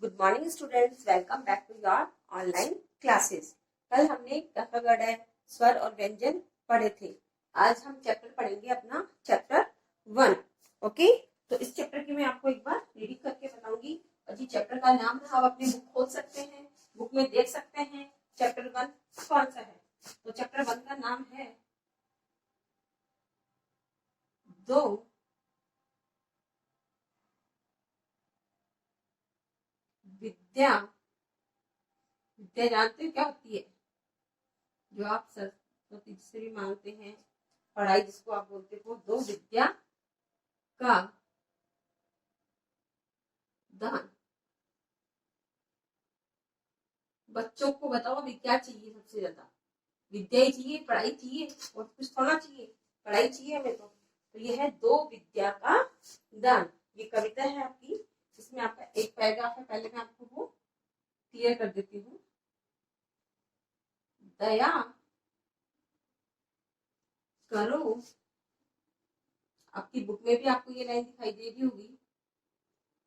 Good morning students, welcome back to your online classes. कल हमने क ख स्वर और व्यंजन पढ़े थे। आज हम चैप्टर पढ़ेंगे अपना चैप्टर 1। ओके, तो इस चैप्टर की मैं आपको एक बार रीडिंग करके बताऊंगी। और जी चैप्टर का नाम है, आप अपनी बुक खोल सकते हैं, बुक में देख सकते हैं चैप्टर 1 कौन सा है। तो चैप्टर 1 का नाम है दो विद्या। विद्या जानते हो क्या होती है? जो आप सरस्वती से भी मांगते हैं, पढ़ाई जिसको आप बोलते हो। दो विद्या का दान। बच्चों को बताओ अभी क्या चाहिए सबसे ज्यादा? विद्या ही चाहिए, पढ़ाई चाहिए, और कुछ थोड़ा चाहिए। पढ़ाई चाहिए हमें तो ये है दो विद्या का दान। ये कविता है आपकी, इसमें आपका एक पैराग्राफ है। पहले मैं आपको वो क्लियर कर देती हूँ। दया करो, आपकी बुक में भी आपको ये लाइन दिखाई दे रही होगी।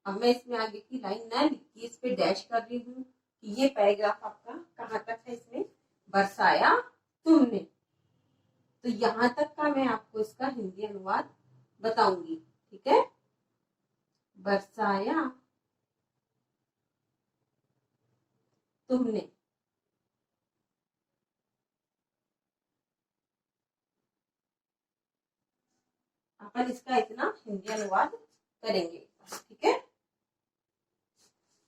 अब मैं इसमें आगे की लाइन ना लिख के इस पे डैश कर रही हूँ कि ये पैराग्राफ आपका कहाँ तक है। इसमें बरसाया तुमने, तो यहाँ तक का मैं आपको इसका हिंदी अनुवाद बताऊंगी। ठीक है, बरसाया तुमने। अपन इसका इतना हिंदी अनुवाद करेंगे। ठीक है,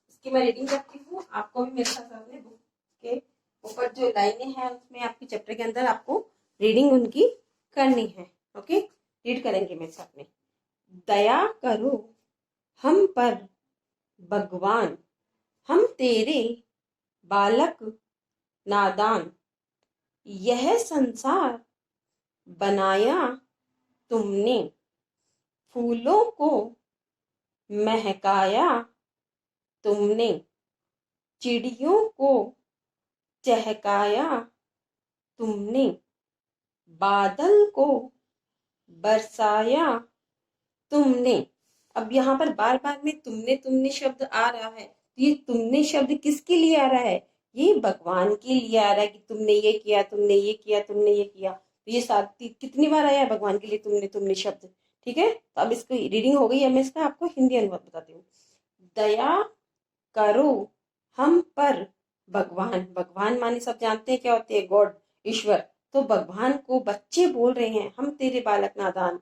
इसकी मैं रीडिंग करती हूँ, आपको भी मेरे साथ अपने बुक के ऊपर जो लाइनें हैं उसमें आपके चैप्टर के अंदर आपको रीडिंग उनकी करनी है। ओके, रीड करेंगे मेरे साथ में। दया करो हम पर भगवान, हम तेरे बालक नादान। यह संसार बनाया तुमने, फूलों को महकाया तुमने, चिड़ियों को चहकाया तुमने, बादल को बरसाया तुमने। अब यहाँ पर बार बार में तुमने तुमने शब्द आ रहा है। तो ये तुमने शब्द किसके लिए आ रहा है? ये भगवान के लिए आ रहा है कि तुमने ये किया, तुमने ये किया, तुमने ये किया। तो ये कितनी बार आया है भगवान के लिए तुमने तुमने शब्द? ठीक है, तो अब इसकी रीडिंग हो गई है, मैं इसका आपको हिंदी अनुवाद बताती हूँ। दया करो हम पर भगवान। भगवान माने सब जानते हैं क्या होते हैं, गॉड, ईश्वर। तो भगवान को बच्चे बोल रहे हैं, हम तेरे बालक नादान।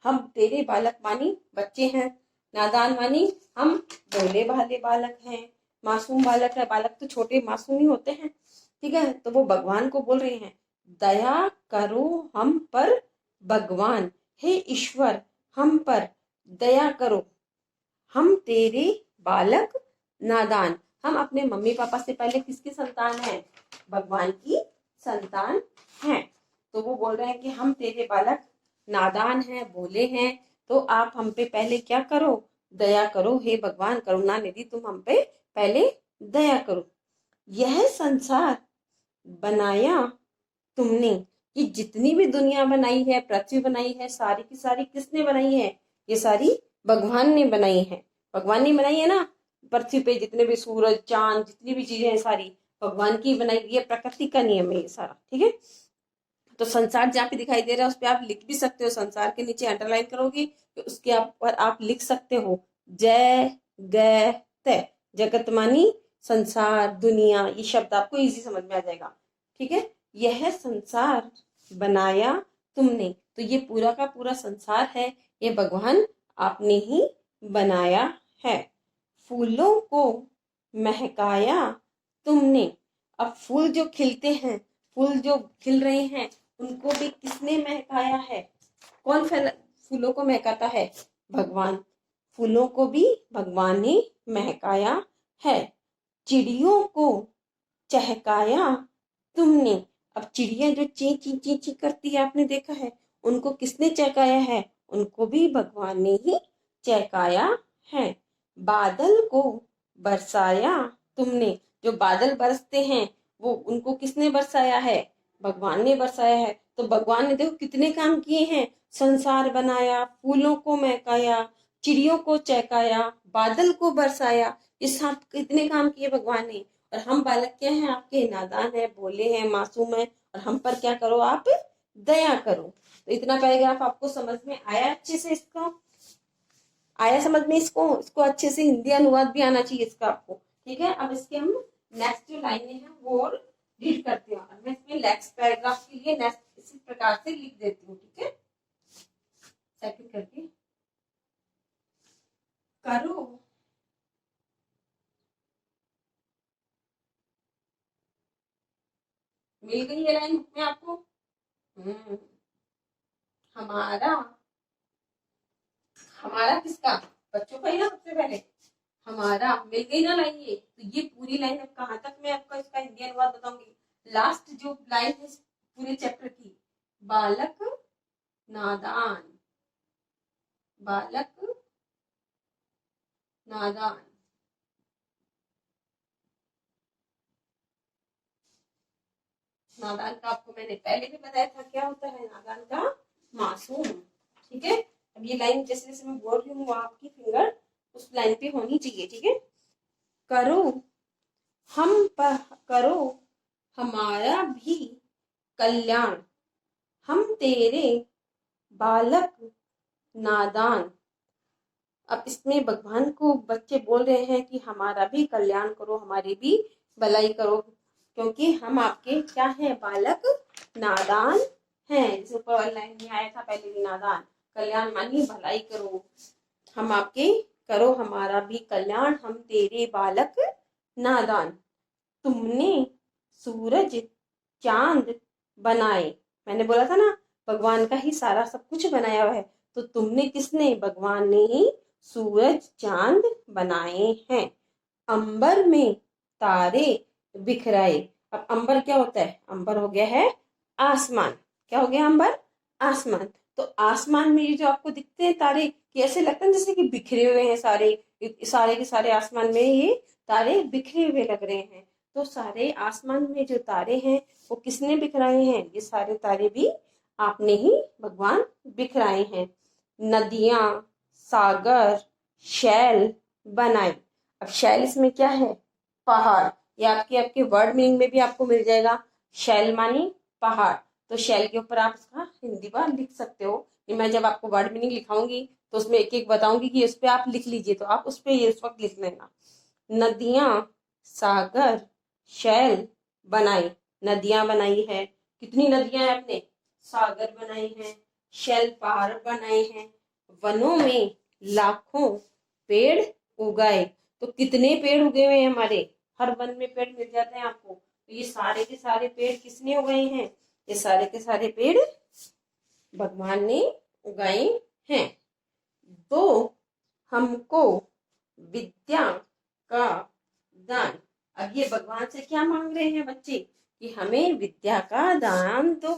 हम तेरे बालक मानी बच्चे हैं, नादान मानी हम भोले भाले बालक हैं, मासूम बालक है। बालक तो छोटे मासूम ही होते हैं। ठीक है, तो वो भगवान को बोल रहे हैं, दया करो हम पर भगवान। हे ईश्वर, हम पर दया करो, हम तेरे बालक नादान। हम अपने मम्मी पापा से पहले किसकी संतान है? भगवान की संतान है। तो वो बोल रहे हैं कि हम तेरे बालक नादान हैं, भोले हैं, तो आप हम पे पहले क्या करो? दया करो। हे भगवान करुणा निधि, तुम हम पे पहले दया करो। यह संसार बनाया तुमने। ये जितनी भी दुनिया बनाई है, पृथ्वी बनाई है, सारी की सारी किसने बनाई है? ये सारी भगवान ने बनाई है। भगवान ने बनाई है ना। पृथ्वी पे जितने भी सूरज चांद जितनी भी चीजें हैं सारी भगवान की बनाई। ये प्रकृति का नियम है ये सारा। ठीक है, तो संसार जहाँ पे दिखाई दे रहा है उस पर आप लिख भी सकते हो। संसार के नीचे अंडरलाइन करोगे तो उसके ऊपर आप लिख सकते हो जय ग त। जगत मानी संसार, दुनिया, ये शब्द आपको इजी समझ में आ जाएगा। ठीक है, यह संसार बनाया तुमने। तो ये पूरा का पूरा संसार है, ये भगवान आपने ही बनाया है। फूलों को महकाया तुमने। अब फूल जो खिलते हैं, फूल जो खिल रहे हैं, उनको भी किसने महकाया है? कौन फूलों को महकाता है? भगवान। फूलों को भी भगवान ने महकाया है। चिड़ियों को चहकाया तुमने। अब चिड़िया जो ची ची ची ची करती है, आपने देखा है, उनको किसने चहकाया है? उनको भी भगवान ने ही चहकाया है। बादल को बरसाया तुमने। जो बादल बरसते हैं वो उनको किसने बरसाया है? भगवान ने बरसाया है। तो भगवान ने देखो कितने काम किए हैं। संसार बनाया, फूलों को महकाया, चिड़ियों को चहकाया, बादल को बरसाया। ये सब कितने काम किए भगवान ने, और हम बालक क्या हैं आपके, नादान है, भोले हैं, मासूम है, और हम पर क्या करो आप, दया करो। तो इतना पैराग्राफ आपको समझ में आया अच्छे से, इसका आया समझ में, इसको इसको अच्छे से हिंदी अनुवाद भी आना चाहिए इसका आपको। ठीक है, अब इसके हम नेक्स्ट जो लाइनें हैं वो रीड करते हैं, और मैं इसमें नेक्स्ट पैराग्राफ के लिए नेक्स्ट इसी प्रकार से लिख देती हूँ। ठीक है, सेकंड करके, करो मिल गई ये लाइन में आपको। हमारा, हमारा किसका, बच्चों का ही ना सबसे पहले, हमारा मिल गई ना लाइन ये। तो ये पूरी लाइन अब कहाँ तक मैं आपका इसका हिंदी अनुवाद बताऊंगी, लास्ट जो लाइन है पूरे चैप्टर की, बालक नादान, बालक नादान, नादान का आपको मैंने पहले भी बताया था क्या होता है, नादान का मासूम। ठीक है, अब ये लाइन जैसे जैसे मैं बोल रही हूँ वो आपकी फिंगर उस लाइन पे होनी चाहिए। ठीक है, करो हम पर, करो हमारा भी कल्याण, हम तेरे बालक नादान। अब इसमें भगवान को बच्चे बोल रहे हैं कि हमारा भी कल्याण करो, हमारी भी भलाई करो, क्योंकि हम आपके क्या है, बालक नादान हैं। जैसे ऊपर वाली लाइन में आया था पहले भी, नादान, कल्याण मानी भलाई करो, हम आपके, करो हमारा भी कल्याण, हम तेरे बालक नादान। तुमने सूरज चांद बनाए, मैंने बोला था ना भगवान का ही सारा सब कुछ बनाया हुआ है। तो तुमने, किसने, भगवान ने ही सूरज चांद बनाए हैं। अंबर में तारे बिखराए। अब अंबर क्या होता है, अंबर हो गया है आसमान। क्या हो गया अंबर, आसमान। तो आसमान में ये जो आपको दिखते हैं तारे, कि ऐसे लगता है जैसे कि बिखरे हुए हैं सारे, सारे के सारे आसमान में ये तारे बिखरे हुए लग रहे हैं। तो सारे आसमान में जो तारे हैं वो किसने बिखराए हैं, ये सारे तारे भी आपने ही भगवान बिखराए हैं। नदियां, सागर, शैल बनाए। अब शैल इसमें क्या है, पहाड़। ये आपके आपके वर्ड मीनिंग में भी आपको मिल जाएगा, शैल मानी पहाड़। तो शैल के ऊपर आप इसका हिंदी बार लिख सकते हो, कि मैं जब आपको वर्ड मीनिंग लिखाऊंगी तो उसमें एक एक बताऊंगी कि उस पर आप लिख लीजिए, तो आप उस पर ये उस वक्त लिख लेना। नदियां, सागर, शैल बनाई। नदियां बनाई है, कितनी नदियां हैं आपने, सागर बनाए हैं, शैल पहाड़ बनाए हैं, वनों में लाखों पेड़ उगाए। तो कितने पेड़ उगे हुए हैं हमारे, हर वन में पेड़ मिल जाते हैं आपको। तो ये सारे के सारे पेड़ किसने उगाए हैं, ये सारे के सारे पेड़ भगवान ने उगाए हैं। दो हमको विद्या का दान। अब ये भगवान से क्या मांग रहे हैं बच्चे, कि हमें विद्या का दान दो।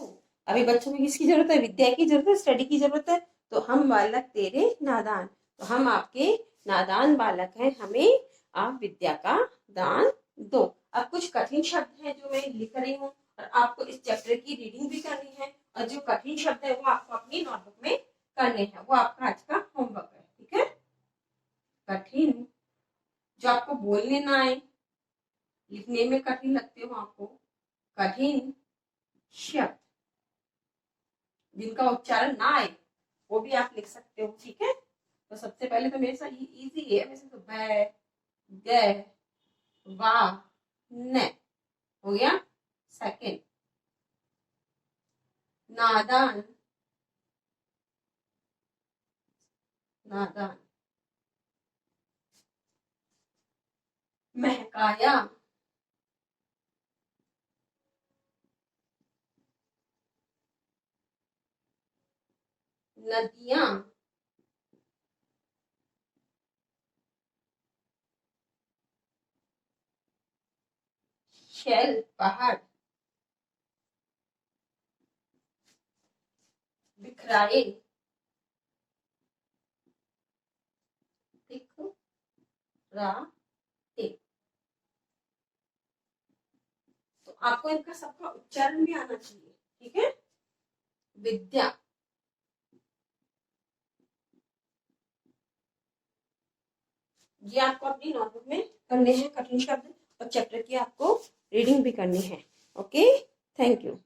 अभी बच्चों को किसकी जरूरत है, विद्या की जरूरत है, स्टडी की जरूरत है। तो हम बालक तेरे नादान, तो हम आपके नादान बालक हैं, हमें आप विद्या का दान दो। अब कुछ कठिन शब्द हैं जो मैं लिख रही हूँ, और आपको इस चैप्टर की रीडिंग भी करनी है, और जो कठिन शब्द है वो आपको अपनी नोटबुक में करने हैं, वो आपका आज का होमवर्क है। ठीक है, कठिन जो आपको बोलने ना आए, लिखने में कठिन लगते हो आपको, कठिन शब्द जिनका उच्चारण ना आए वो भी आप लिख सकते हो। ठीक है, तो सबसे पहले तो मेरे साथ इजी है वैसे तो, बै, ग, वा, न हो गया। सेकंड, नादान, नादान। महकाया, नदियां, शैल पहाड़, बिखराए, बिखराए। तो आपको इनका सबका उच्चारण भी आना चाहिए। ठीक है, विद्या, ये आपको अपनी नोटबुक में करने हैं कठिन शब्द और चैप्टर की आपको रीडिंग भी करनी है। Okay, thank you.